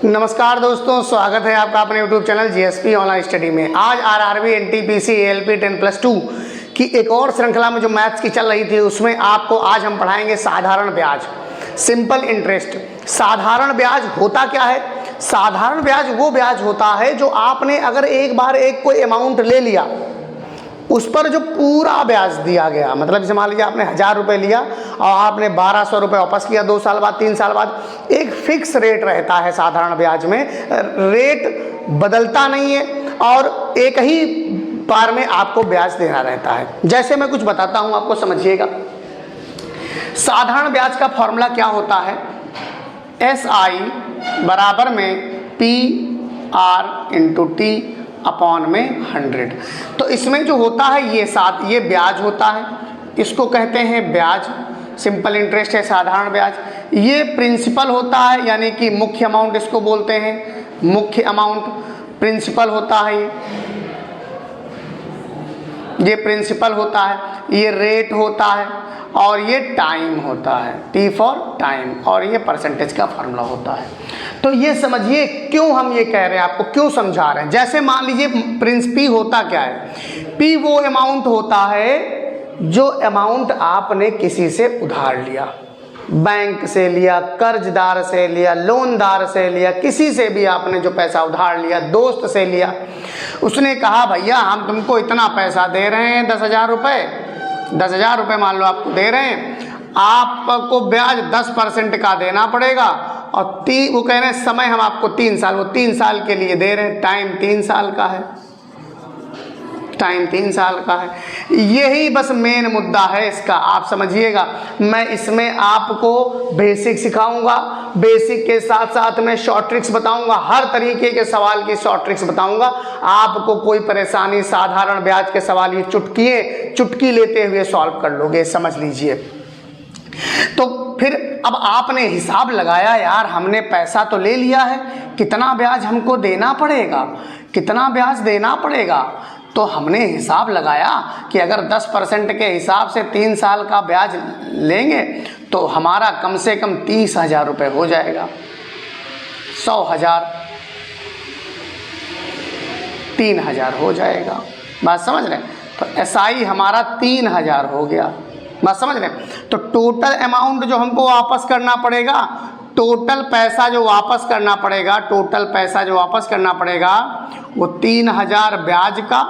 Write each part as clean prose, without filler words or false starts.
नमस्कार दोस्तों, स्वागत है आपका अपने YouTube channel GSP online study में। आज आरआरबी एनटीपीसी एएलपी 10+2 की एक और श्रृंखला में जो मैथ्स की चल रही थी उसमें आपको आज हम पढ़ाएंगे साधारण ब्याज, सिंपल इंटरेस्ट। साधारण ब्याज होता क्या है? साधारण ब्याज वो ब्याज होता है जो आपने अगर एक बार एक कोई अमाउंट ले लिया उस पर जो पूरा ब्याज दिया गया, मतलब जैसे मान लीजिए आपने 1000 रुपये लिया और आपने 1200 रुपये वापस किया 2 साल बाद 3 साल बाद। एक फिक्स रेट रहता है साधारण ब्याज में, रेट बदलता नहीं है और एक ही बार में आपको ब्याज देना रहता है। जैसे मैं कुछ बताता हूं आपको, समझिएगा। साधारण ब्याज का फॉर्मूला क्या होता है? SI बराबर में PR इंटू T अपॉन में 100। तो इसमें जो होता है ये ब्याज होता है, इसको कहते हैं ब्याज, सिंपल इंटरेस्ट है साधारण ब्याज। ये प्रिंसिपल होता है, यानी कि मुख्य अमाउंट इसको बोलते हैं, मुख्य अमाउंट प्रिंसिपल होता है। ये प्रिंसिपल होता है, ये रेट होता है और ये टाइम होता है, T फॉर टाइम, और ये परसेंटेज का फॉर्मूला होता है। तो ये समझिए क्यों हम ये कह रहे हैं, आपको क्यों समझा रहे हैं। जैसे मान लीजिए P होता क्या है? P वो अमाउंट होता है जो अमाउंट आपने किसी से उधार लिया, बैंक से लिया, कर्जदार से लिया, लोनदार से लिया, किसी से भी आपने जो पैसा उधार लिया, दोस्त से लिया। उसने कहा भैया हम तुमको इतना पैसा दे रहे हैं, 10,000 रुपये, 10,000 रुपये मान लो आपको दे रहे हैं, आपको ब्याज 10% का देना पड़ेगा। और वो कह रहे हैं समय हम आपको 3 साल, वो 3 साल के लिए दे रहे हैं, टाइम 3 साल का है, टाइम 3 साल का है। यही बस मेन मुद्दा है इसका, आप समझिएगा। मैं इसमें आपको बेसिक सिखाऊंगा, बेसिक के साथ साथ में शॉर्ट ट्रिक्स बताऊंगा, हर तरीके के सवाल की शॉर्ट ट्रिक्स बताऊंगा। आपको कोई परेशानी, साधारण ब्याज के सवाल ये चुटकी लेते हुए सॉल्व कर लोगे, समझ लीजिए। तो फिर अब आपने हिसाब लगाया, यार हमने पैसा तो ले लिया है, कितना ब्याज हमको देना पड़ेगा, कितना ब्याज देना पड़ेगा। तो हमने हिसाब लगाया कि अगर 10% के हिसाब से 3 साल का ब्याज लेंगे तो हमारा कम से कम 30,000 रुपये हो जाएगा। 100,000 3,000 हो जाएगा, बात समझ रहे हैं। तो SI हमारा 3,000 हो गया, बात समझ रहे हैं। तो टोटल अमाउंट जो हमको वापस करना पड़ेगा, टोटल पैसा जो वापस करना पड़ेगा, टोटल पैसा जो वापस करना पड़ेगा वो 3,000 ब्याज का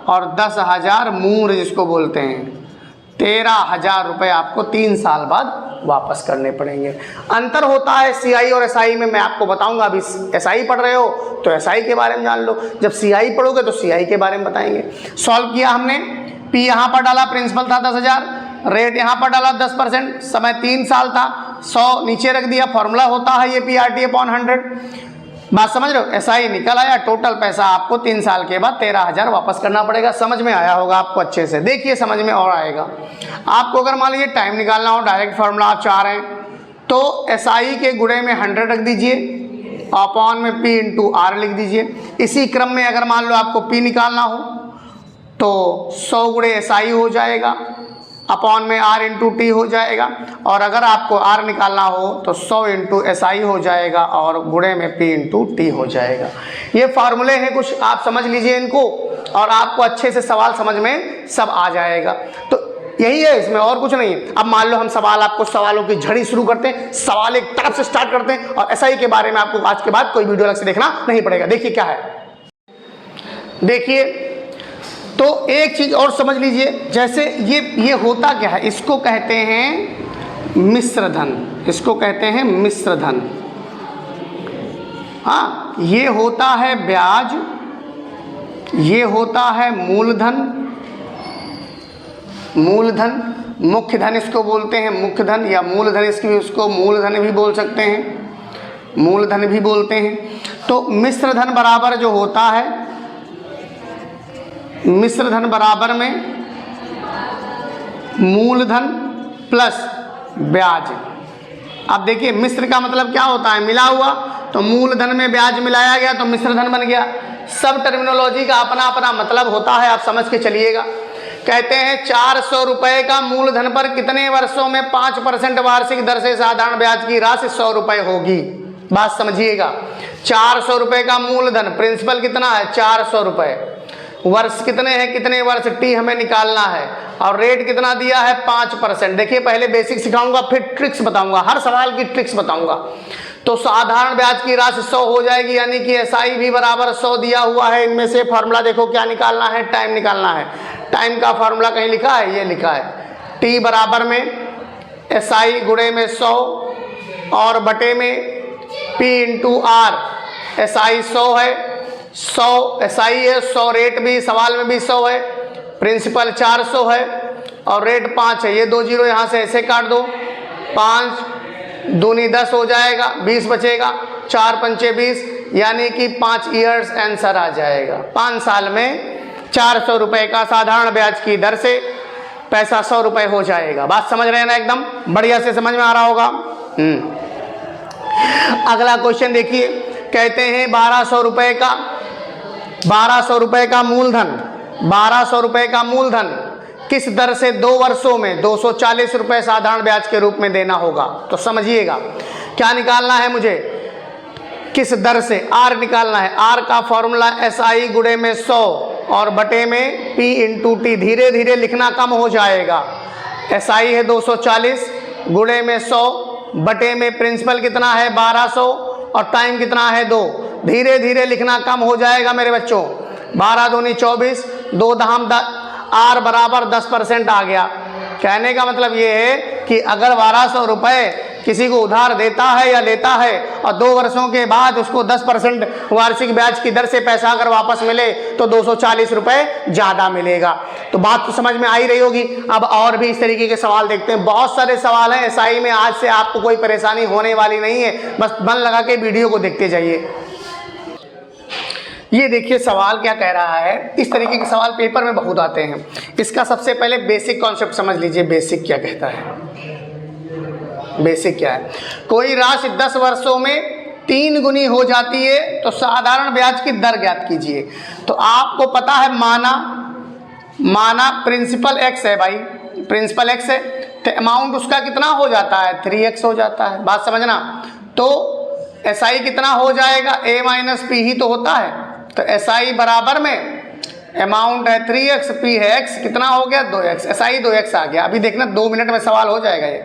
और 10,000 मूल जिसको बोलते हैं, 13,000 रुपये आपको 3 साल बाद वापस करने पड़ेंगे। अंतर होता है CI और SI में, मैं आपको बताऊंगा। अभी SI पढ़ रहे हो तो SI के बारे में जान लो, जब CI पढ़ोगे तो CI के बारे में बताएंगे। सॉल्व किया हमने, P यहाँ पर डाला, प्रिंसिपल था 10,000, रेट यहाँ पर डाला 10%, समय 3 साल था, 100 नीचे रख दिया, फॉर्मूला होता है ये PRT अपॉन 100। बात समझ रहे हो? SI निकल आया, टोटल पैसा आपको 3 साल के बाद 13,000 वापस करना पड़ेगा। समझ में आया होगा आपको अच्छे से, देखिए समझ में और आएगा आपको। अगर मान लीजिए टाइम निकालना हो, डायरेक्ट फॉर्मूला आप चाह रहे हैं तो SI के गुणे में 100 रख दीजिए, अपॉन में P इंटू R लिख दीजिए। इसी क्रम में अगर मान लो आपको P निकालना हो तो 100 गुणे SI हो जाएगा, अपॉन में R इंटू T हो जाएगा। और अगर आपको R निकालना हो तो 100 इंटू SI हो जाएगा और गुणे में P इंटू T हो जाएगा। ये फार्मूले हैं कुछ, आप समझ लीजिए इनको और आपको अच्छे से सवाल समझ में सब आ जाएगा। तो यही है, इसमें और कुछ नहीं है। अब मान लो हम सवालों की झड़ी शुरू करते हैं, सवाल एक तरफ से स्टार्ट करते हैं और SI के बारे में आपको आज के बाद कोई वीडियो अलग से देखना नहीं पड़ेगा। देखिए क्या है, देखिए। तो एक चीज और समझ लीजिए, जैसे ये होता क्या है, इसको कहते हैं मिश्र धन, इसको कहते हैं मिश्र धन। हाँ, ये होता है ब्याज, ये होता है मूलधन, मूलधन, मुख्य धन इसको बोलते हैं, मुख्य धन या मूलधन, इसको मूलधन भी बोल सकते हैं, मूलधन भी बोलते हैं। तो मिश्र धन बराबर जो होता है, मिश्र धन बराबर में मूलधन प्लस ब्याज। अब देखिए मिश्र का मतलब क्या होता है, मिला हुआ, तो मूलधन में ब्याज मिलाया गया तो मिश्र धन बन गया। सब टर्मिनोलॉजी का अपना अपना मतलब होता है, आप समझ के चलिएगा। कहते हैं 400 रुपए का मूलधन पर कितने वर्षों में 5% वार्षिक दर से साधारण ब्याज की राशि 100 रुपए होगी। बात समझिएगा। 400 रुपये का मूलधन, प्रिंसिपल कितना है 400 रुपये, वर्ष कितने हैं, कितने वर्ष टी हमें निकालना है, और रेट कितना दिया है 5%। देखिए पहले बेसिक सिखाऊंगा फिर ट्रिक्स बताऊंगा, हर सवाल की ट्रिक्स बताऊंगा। तो साधारण ब्याज की राशि 100 हो जाएगी, यानी कि एसआई भी बराबर 100 दिया हुआ है। इनमें से फार्मूला देखो क्या निकालना है, टाइम निकालना है। टाइम का फार्मूला कहीं लिखा है, ये लिखा है, टी बराबर में एसआई गुणे में 100 और बटे में पी इंटू आर। एसआई 100 है, 100 एसआई है, 100 रेट भी सवाल में भी 100 है, प्रिंसिपल 400 है और रेट 5 है। ये 2 जीरो यहाँ से ऐसे काट दो, 5 दूनी 10 हो जाएगा, 20 बचेगा, 4 पंचे 20, यानी कि 5 ईयर्स आंसर आ जाएगा। 5 साल में 400 रुपये का साधारण ब्याज की दर से पैसा 100 रुपये हो जाएगा। बात समझ रहे हैं ना, एकदम बढ़िया से समझ में आ रहा होगा। अगला क्वेश्चन देखिए, कहते हैं 1200 रुपये का मूलधन, 1200 रुपये का मूलधन किस दर से 2 वर्षों में 240 रुपये साधारण ब्याज के रूप में देना होगा। तो समझिएगा क्या निकालना है मुझे, किस दर से, आर निकालना है। आर का फॉर्मूला एसआई गुणे में 100 और बटे में पी इंटू टी। धीरे धीरे लिखना कम हो जाएगा। एसआई है 240 गुणे में 100 बटे में प्रिंसिपल कितना है 1200 और टाइम कितना है 2। धीरे धीरे लिखना कम हो जाएगा मेरे बच्चों। 12 दूनी 24, 2 दहाम 10, आर बराबर 10% आ गया। कहने का मतलब ये है कि अगर 1200 रुपये किसी को उधार देता है या लेता है और 2 वर्षों के बाद उसको 10% वार्षिक ब्याज की दर से पैसा अगर वापस मिले तो 240 रुपये ज़्यादा मिलेगा। तो बात तो समझ में आ ही रही होगी। अब और भी इस तरीके के सवाल देखते हैं, बहुत सारे सवाल हैं एसआई में। आज से आपको कोई परेशानी होने वाली नहीं है, बस मन लगा के वीडियो को देखते जाइए। ये देखिए सवाल क्या कह रहा है, इस तरीके के सवाल पेपर में बहुत आते हैं। इसका सबसे पहले बेसिक कॉन्सेप्ट समझ लीजिए। बेसिक क्या कहता है, बेसिक क्या है, कोई राशि 10 वर्षों में 3 गुनी हो जाती है तो साधारण ब्याज की दर ज्ञात कीजिए। तो आपको पता है माना प्रिंसिपल x है भाई, प्रिंसिपल x है तो अमाउंट उसका कितना हो जाता है 3x हो जाता है। बात समझना। तो एसआई कितना हो जाएगा, a माइनस पी ही तो होता है। तो एसआई बराबर में अमाउंट है 3x, p है x, कितना हो गया 2x, एसआई 2x आ गया। अभी देखना 2 मिनट में सवाल हो जाएगा ये।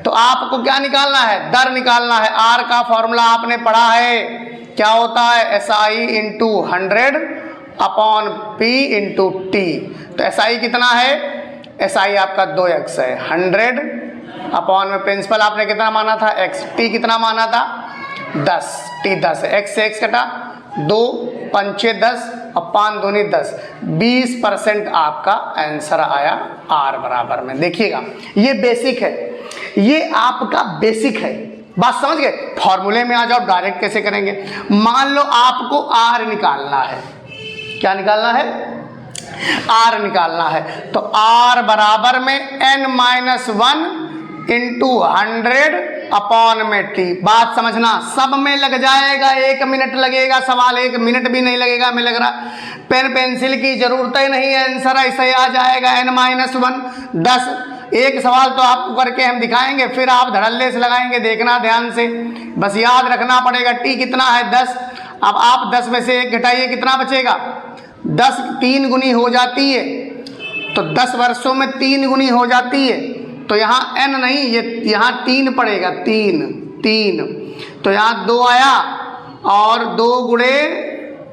तो आपको क्या निकालना है, दर निकालना है। आर का फॉर्मूला आपने पढ़ा है, क्या होता है SI into 100 upon P into T. तो एसआई कितना है, एसआई आपका 2x है, 100 अपॉन में प्रिंसिपल आपने कितना माना था x, टी कितना माना था 10, टी 10 है, x से x कटा, 2 पंचे 10 और 5 दूनी 10, 20% आपका आंसर आया आर बराबर में। देखिएगा ये बेसिक है, ये आपका बेसिक है। बात समझ गए। फॉर्मूले में आ जाओ, डायरेक्ट कैसे करेंगे। मान लो आपको आर निकालना है, क्या निकालना है, आर निकालना है। तो आर बराबर में n-1 इंटू 100 अपॉन में टी। बात समझना, सब में लग जाएगा, 1 मिनट लगेगा सवाल, 1 मिनट भी नहीं लगेगा हमें लग रहा। पेन पेंसिल की जरूरत ही नहीं है, आंसर ऐसे आ जाएगा n-1 10। एक सवाल तो आपको करके हम दिखाएंगे, फिर आप धड़ल्ले से लगाएंगे, देखना ध्यान से, बस याद रखना पड़ेगा। टी कितना है 10। अब आप 10 में से 1 घटाइए, कितना बचेगा 10। 3 गुनी हो जाती है तो 10 वर्षों में 3 गुनी हो जाती है। तो यहाँ n नहीं, ये यहाँ 3 पड़ेगा, 3। तो यहाँ 2 आया और 2 गुणे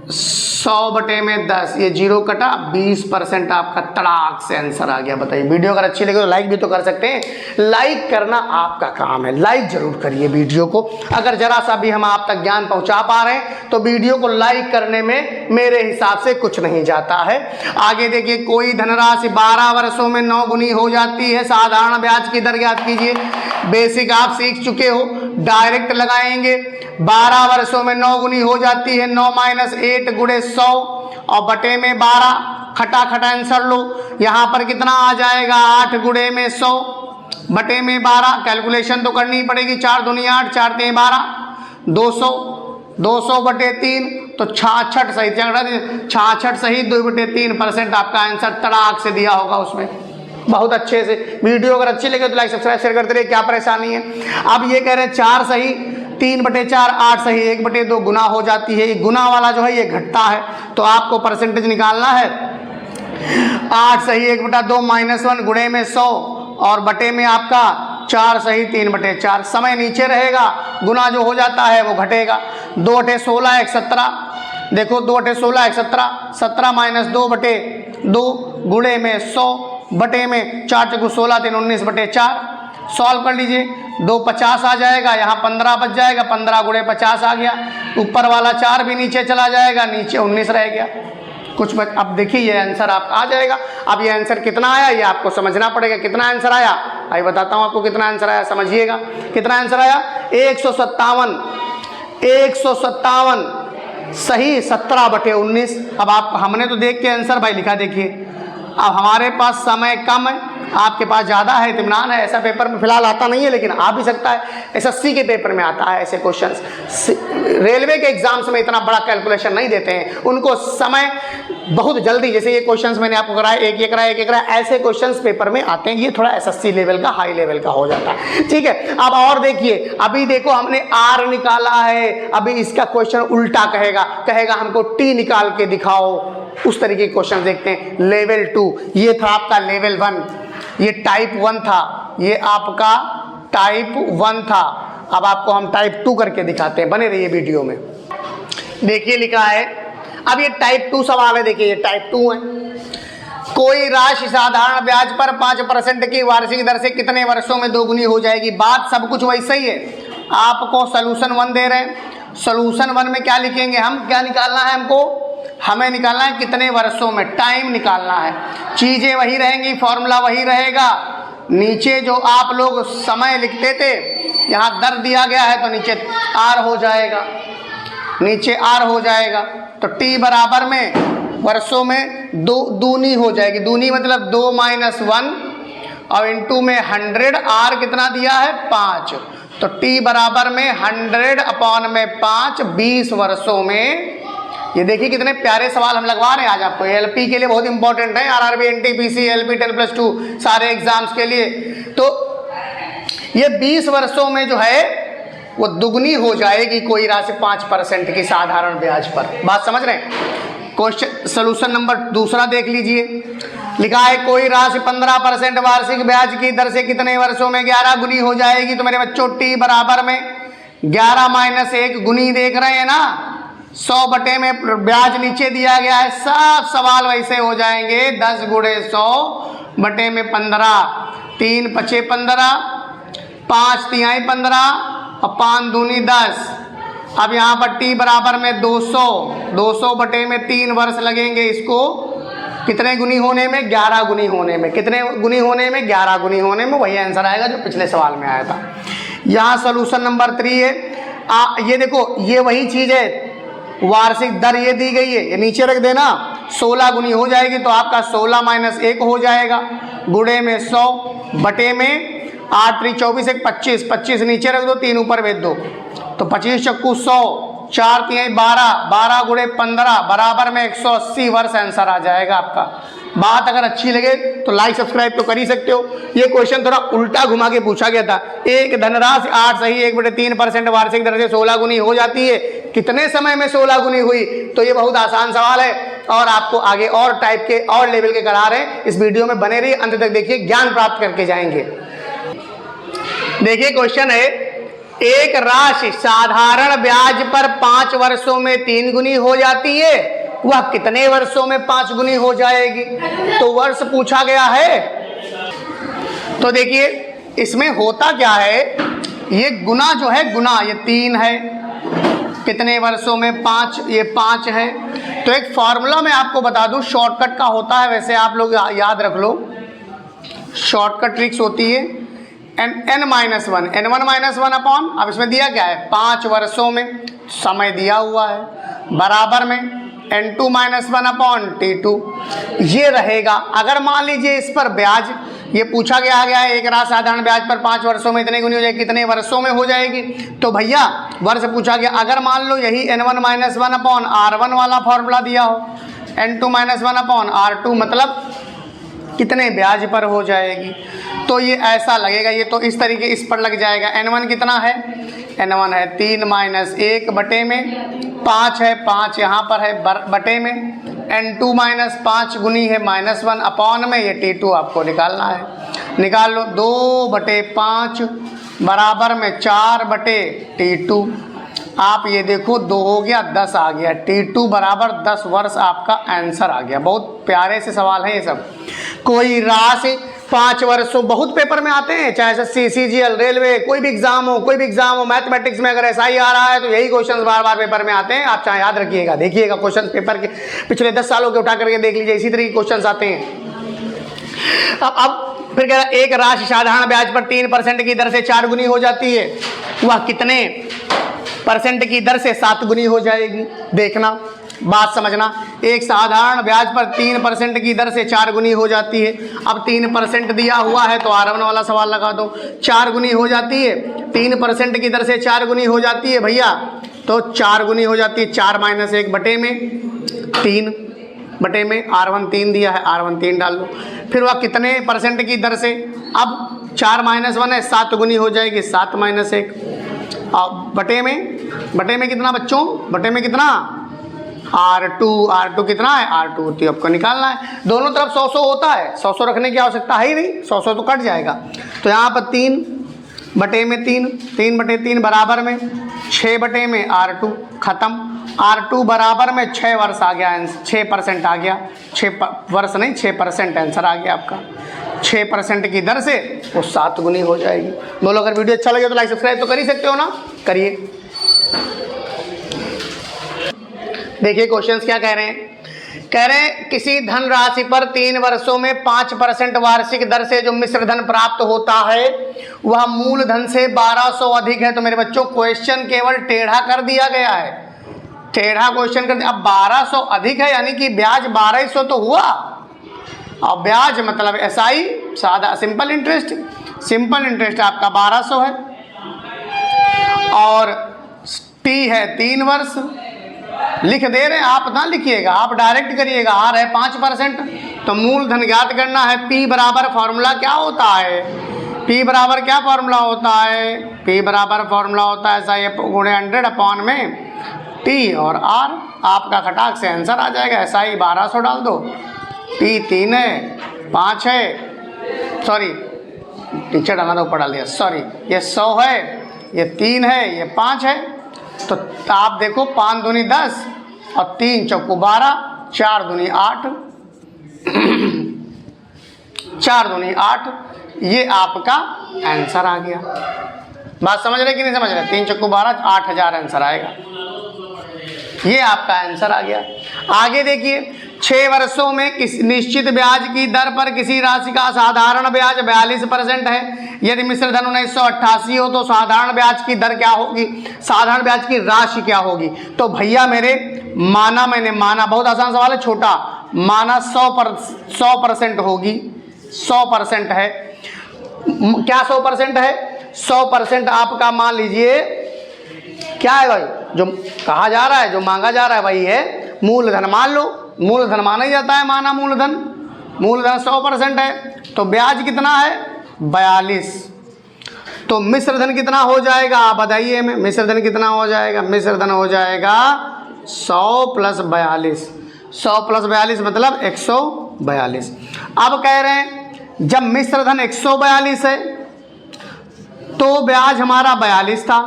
100 बटे में 10, ये 0 कटा, 20% आपका तड़ाक से आंसर आ गया। बताइए वीडियो अगर अच्छी लगे तो लाइक भी तो कर सकते हैं। लाइक करना आपका काम है, लाइक जरूर करिए वीडियो को। अगर जरा सा भी हम आप तक ज्ञान पहुंचा पा रहे हैं तो वीडियो को लाइक करने में मेरे हिसाब से कुछ नहीं जाता है। आगे देखिए, कोई धनराशि 12 वर्षों में 9 गुनी हो जाती है, साधारण ब्याज की दर ज्ञात कीजिए। बेसिक आप सीख चुके हो, डायरेक्ट लगाएंगे। 12 वर्षों में 9 गुनी हो जाती है, 9 माइनस 8 गुणे 100 और बटे में 12, खटाखट आंसर लो। यहाँ पर कितना आ जाएगा 8 गुणे में 100 बटे में 12। कैलकुलेशन तो करनी पड़ेगी, 4 दूनी 8, 4 3 12, 200 बटे 3 तो 66 सही, 66 सही 2/3% आपका आंसर तड़ाक से दिया होगा उसमें, बहुत अच्छे से। वीडियो अगर अच्छी लगे तो लाइक सब्सक्राइब शेयर करते रहिए, क्या परेशानी है। अब ये कह रहे हैं 4 सही, 3/4 8 सही 1/2 गुना हो जाती है। गुना वाला जो है ये घटता है, तो आपको परसेंटेज निकालना है 8 सही 1/2 -1 गुणे में 100 और बटे में आपका 4 सही 3/4। समय नीचे रहेगा, गुना जो हो जाता है वो घटेगा। 2 × 16 = 17। देखो 2 × 16 = 17, 17 - 2/2 गुणे में 100 बटे में 4 × 16 3 19/4। सॉल्व कर लीजिए, 2 50 आ जाएगा, यहाँ 15 बच जाएगा, 15 गुणे 50 आ गया। ऊपर वाला 4 भी नीचे चला जाएगा, नीचे 19 रह गया। कुछ बच, अब देखिए ये आंसर आपका आ जाएगा। अब ये आंसर कितना आया ये आपको समझना पड़ेगा। कितना आंसर आया आइए बताता हूँ आपको कितना आंसर आया, समझिएगा। कितना आंसर आया 157 सही 17/19। अब आप हमने तो देख के आंसर भाई लिखा, देखिए अब हमारे पास समय कम है, आपके पास ज़्यादा है, इत्मीनान है। ऐसा पेपर में फिलहाल आता नहीं है, लेकिन आ भी सकता है। एसएससी के पेपर में आता है ऐसे क्वेश्चंस। रेलवे के एग्जाम्स में इतना बड़ा कैलकुलेशन नहीं देते हैं, उनको समय बहुत जल्दी, जैसे ये क्वेश्चंस मैंने आपको कराया एक एक कराया, ऐसे क्वेश्चंस पेपर में आते हैं। ये थोड़ा एसएससी लेवल का, हाई लेवल का हो जाता है, ठीक है। अब और देखिए, अभी देखो हमने आर निकाला है, अभी इसका क्वेश्चन उल्टा कहेगा हमको टी निकाल के दिखाओ। उस तरीके के क्वेश्चन देखते हैं। लेवल 2 ये था आपका लेवल 1, ये टाइप 1 था, ये आपका टाइप 1 था। अब आपको हम टाइप 2 करके दिखाते हैं, बने रहिए वीडियो में। देखिए लिखा है, अब ये टाइप 2 सवाल है। देखिए ये टाइप 2 है। कोई राशि साधारण ब्याज पर 5% की वार्षिक दर से कितने वर्षों में दोगुनी हो जाएगी। बात सब कुछ वैसा ही है। आपको सोल्यूशन 1 दे रहे हैं, सोल्यूशन 1 में क्या लिखेंगे हम, क्या निकालना है हमको, हमें निकालना है कितने वर्षों में, टाइम निकालना है। चीज़ें वही रहेंगी, फॉर्मूला वही रहेगा। नीचे जो आप लोग समय लिखते थे, यहाँ दर दिया गया है तो नीचे आर हो जाएगा, नीचे आर हो जाएगा। तो टी बराबर में वर्षों में दूनी हो जाएगी। दूनी मतलब 2 - 1 और इंटू में 100, आर कितना दिया है 5। तो टी बराबर में 100/5 20 वर्षों में। ये देखिए कितने प्यारे सवाल हम लगवा रहे हैं आज आपको। एलपी के लिए बहुत इंपॉर्टेंट है, आरआरबी, एनटीपीसी, एलपी 10+2 सारे एग्जाम्स के लिए। तो ये 20 वर्षों में जो है वो दुगनी हो जाएगी कोई राशि 5% की साधारण ब्याज पर। बात समझ रहे हैं। क्वेश्चन सोल्यूशन नंबर 2 देख लीजिए। लिखा है कोई राशि 15% वार्षिक ब्याज की दर से कितने वर्षों में 11 गुनी हो जाएगी। तो मेरे बच्चों टी बराबर में 11 - 1 गुनी देख रहे हैं ना, 100 बटे में ब्याज नीचे दिया गया है। सब सवाल वैसे हो जाएंगे। 10 गुणे 100 बटे में 15, 3 × 5 = 15, 5 × 3 = 15 और 5 दूनी 10। अब यहाँ पर टी बराबर में 200 बटे में 3 वर्ष लगेंगे। इसको कितने गुनी होने में, 11 गुनी होने में। कितने गुनी होने में, 11 गुनी होने में। वही आंसर आएगा जो पिछले सवाल में आया था। यहाँ सोल्यूशन नंबर 3 है। ये देखो ये वही चीज़ है, वार्षिक दर ये दी गई है, ये नीचे रख देना। 16 गुनी हो जाएगी तो आपका 16 - 1 हो जाएगा, गुणे में 100 बटे में 8 × 3 = 24, 1 25, 25 नीचे रख दो, 3 ऊपर भेज दो। तो 25 × 4 = 100, 4 × 3 = 12, 12 गुणे 15 बराबर में 180 वर्ष आंसर आ जाएगा आपका। बात अगर अच्छी लगे तो लाइक सब्सक्राइब तो कर ही सकते हो। ये क्वेश्चन थोड़ा उल्टा घुमा के पूछा गया था। एक धनराशि 8 सही 1/3% वार्षिक दर से 16 गुनी हो जाती है। कितने समय में 16 गुनी हुई। तो ये बहुत आसान सवाल है और आपको आगे और टाइप के और लेवल के करा रहे हैं। इस वीडियो में बने रहिए, अंत तक देखिए, ज्ञान प्राप्त करके जाएंगे। देखिए क्वेश्चन है, एक राशि साधारण ब्याज पर 5 वर्षों में 3 गुनी हो जाती है, वह कितने वर्षों में 5 गुनी हो जाएगी। तो वर्ष पूछा गया है। तो देखिए इसमें होता क्या है, ये गुना जो है, गुना ये 3 है, कितने वर्षों में 5, ये 5 है। तो एक फॉर्मूला मैं आपको बता दूं, शॉर्टकट का होता है, वैसे आप लोग याद रख लो। शॉर्टकट ट्रिक्स होती है n-1 n1 - 1 अब इसमें दिया क्या है 5 वर्षों में, समय दिया हुआ है, बराबर में n2 - 1 T2 ये रहेगा। अगर मान लीजिए इस पर ब्याज ये पूछा गया है, एक राशि साधारण ब्याज पर 5 वर्षों में इतने गुनी हो जाएगी, कितने वर्षों में हो जाएगी। तो भैया वर्ष पूछा गया, अगर मान लो यही n1 - 1 R1 वाला फॉर्मूला दिया हो, n2 - 1 R2 मतलब कितने ब्याज पर हो जाएगी। तो ये ऐसा लगेगा, ये तो इस तरीके इस पर लग जाएगा। n1 कितना है, N1 है 3 माइनस 1 बटे में 5 है, 5 यहाँ पर है बटे में, N2 माइनस 5 गुनी है -1 अपॉन में, ये T2 आपको निकालना है, निकाल लो। 2 बटे 5 बराबर में 4 बटे T2। आप ये देखो 2 हो गया 10 आ गया, T2 बराबर 10 वर्ष आपका आंसर आ गया। बहुत प्यारे से सवाल है ये सब। कोई राशि 5 वर्षों, बहुत पेपर में आते हैं, चाहे SSC, CGL, रेलवे, कोई भी एग्जाम हो, मैथमेटिक्स में अगर SI आ रहा है तो यही क्वेश्चन बार बार पेपर में आते हैं। आप चाहे याद रखिएगा, देखिएगा क्वेश्चन पेपर के पिछले 10 सालों के उठा करके देख लीजिए, इसी तरह के क्वेश्चन आते हैं। अब फिर कह रहा एक राशि साधारण ब्याज पर 3% की दर से 4 गुनी हो जाती है, वह कितने % की दर से 7 गुनी हो जाएगी? देखना, बात समझना। एक साधारण ब्याज पर 3% की दर से 4 गुनी हो जाती है। अब 3% दिया हुआ है तो R1 वाला सवाल लगा दो। 4 गुनी हो जाती है, 3% की दर से 4 गुनी हो जाती है भैया, तो 4 गुनी हो जाती है 4 माइनस 1 बटे में 3 बटे में, R1 3 दिया है, R1 3 डाल दो। फिर वह कितने % की दर से, अब 4 माइनस 1 है, 7 गुनी हो जाएगी 7 माइनस 1 बटे में कितना बच्चों, बटे में कितना R2 कितना है, R2 तो आपको निकालना है। दोनों तरफ 100 होता है, 100 रखने की आवश्यकता है ही नहीं, 100 तो कट जाएगा। तो यहाँ पर 3 बटे में 3 बटे 3 बराबर में 6 बटे में R2 खत्म। R2 बराबर में 6 वर्ष आ गया, 6% आ गया, 6 वर्ष नहीं 6% आंसर आ गया आपका। 6% की दर से वो 7 गुनी हो जाएगी। बोलो अगर वीडियो अच्छा लगे तो लाइक सब्सक्राइब तो कर ही सकते हो ना, करिए। देखिए क्वेश्चंस क्या कह रहे हैं। कह रहे हैं किसी धन राशि पर 3 वर्षों में 5% वार्षिक दर से जो मिश्र धन प्राप्त होता है वह मूल धन से 1200 अधिक है। तो मेरे बच्चों क्वेश्चन केवल टेढ़ा कर दिया गया है, टेढ़ा क्वेश्चन कर दिया। अब 1200 अधिक है यानी कि ब्याज 1200 तो हुआ, और ब्याज मतलब SI सादा सिंपल इंटरेस्ट आपका 1200 है, और T है 3 वर्ष। लिख दे रहे हैं, आप ना लिखिएगा, आप डायरेक्ट करिएगा। R है 5%, तो मूल धन ज्ञात करना है। P बराबर फॉर्मूला क्या होता है, P बराबर क्या फॉर्मूला होता है, P बराबर फॉर्मूला होता है SI गुणे 100 अपॉन में T और R। आपका खटाक से आंसर आ जाएगा। SI 1200 डाल दो, T 3 है, 5 है, सॉरी टीचर डाला था ऊपर डाल दिया, सॉरी, ये 100 है, ये 3 है, ये 5 है। तो आप देखो 5 दूनी 10 और 3 चौको 12, 4 दूनी 8 4 दूनी 8, ये आपका आंसर आ गया। बात समझ रहे कि नहीं समझ रहे? 3 चौको 12, 8000 आंसर आएगा, ये आपका आंसर आ गया। आगे देखिए, 6 वर्षों में किस निश्चित ब्याज की दर पर किसी राशि का साधारण ब्याज 42% है। यदि मिश्र धन 1988 हो तो साधारण ब्याज की दर क्या होगी, साधारण ब्याज की राशि क्या होगी? तो भैया मेरे माना, मैंने माना, बहुत आसान सवाल है, छोटा माना 100% होगी, 100% है। क्या 100% है? 100% आपका मान लीजिए क्या है भाई, जो कहा जा रहा है, जो मांगा जा रहा है वही है मूलधन। मान लो मूलधन माना ही जाता है, माना मूलधन 100% है, तो ब्याज कितना है 42। तो मिश्र धन कितना हो जाएगा आप बताइए हमें, मिश्र धन कितना हो जाएगा? मिश्र धन हो जाएगा 100 प्लस 42, 100 प्लस 42 मतलब 142। अब कह रहे हैं जब मिश्र धन 142 है तो ब्याज हमारा 42 था।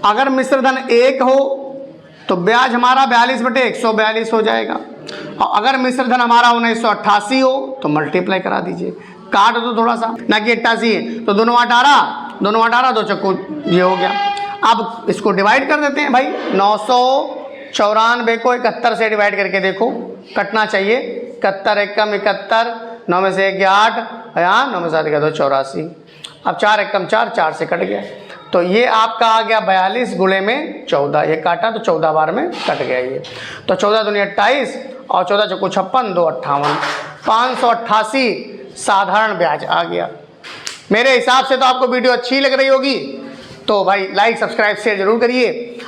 अगर मिश्र धन 1 हो तो ब्याज हमारा 42 बटे 142 हो जाएगा, और अगर मिश्र धन हमारा 1988 हो तो मल्टीप्लाई करा दीजिए, काट दो थोड़ा सा, ना कि 88 है तो दोनों 18, 2 चक्को ये हो गया। अब इसको डिवाइड कर देते हैं भाई, 994 को 71 से डिवाइड करके देखो, कटना चाहिए। 71 एकम 71, 9 में से 1 गया 8, यहाँ 9 में 7 गया 2 84। अब 4 एकम 4, 4 से कट गया, तो ये आपका आ गया 42 गुणे में 14, ये काटा तो 14 बार में कट गया ये, तो 14 दूनी 28 और 14 चौको 56, 2 58, 588 साधारण ब्याज आ गया। मेरे हिसाब से तो आपको वीडियो अच्छी लग रही होगी, तो भाई लाइक सब्सक्राइब शेयर जरूर करिए।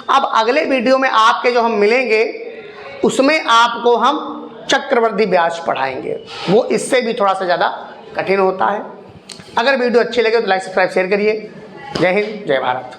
अब अगले वीडियो में आपके जो हम मिलेंगे उसमें आपको हम चक्रवृद्धि ब्याज पढ़ाएंगे, वो इससे भी थोड़ा सा ज़्यादा कठिन होता है। अगर वीडियो अच्छी लगे तो लाइक सब्सक्राइब शेयर करिए। जय हिंद, जय भारत।